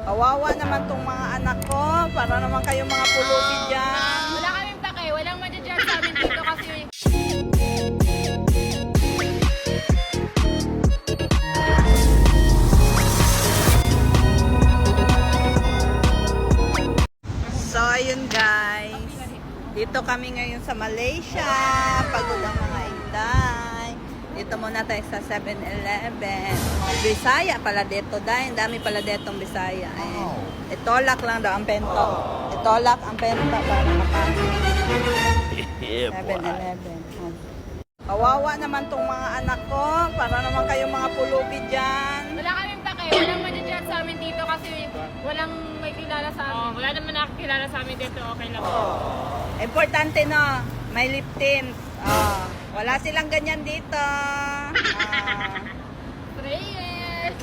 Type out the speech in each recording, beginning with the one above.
Kawawa naman tong mga anak ko. Para naman kayong mga pulubi dyan. Wala kaming pake, walang madadyan sa amin dito kasi So, ayun guys. Dito kami ngayon sa Malaysia. Pagod ang mga inday. Dito muna tayo sa 7-Eleven. Bisaya pala dito dahil. Dami pala ditong Bisaya. Itolak lang daw ang pento. Itolak ang pento para makasok. 7-Eleven. Kawawa naman tong mga anak ko. Para naman kayong mga pulubi dyan. wala kaming pake, walang madadyan sa amin dito kasi walang may kilala sa amin. Wala naman nakakilala sa amin dito, okay lang. Importante no, may lip tint. Wala silang ganyan dito. Prayers!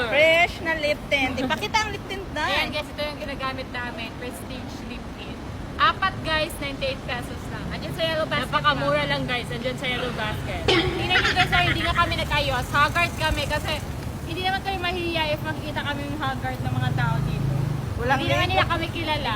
Fresh na lip tint. Ipakita ang lip tint na. Ayan guys, ito yung ginagamit namin, Prestige Lip Tint. Apat guys, 98 pesos lang. Andyan sa yellow basket. Napakamura lang guys, andyan sa yellow basket. Tingnan nyo guys, hindi nga kami nag-ayos. Haggard kami kasi hindi naman kayo mahihiya if makikita kami yung haggard ng mga tao dito. Walang Hindi naman lip. nila kami kilala.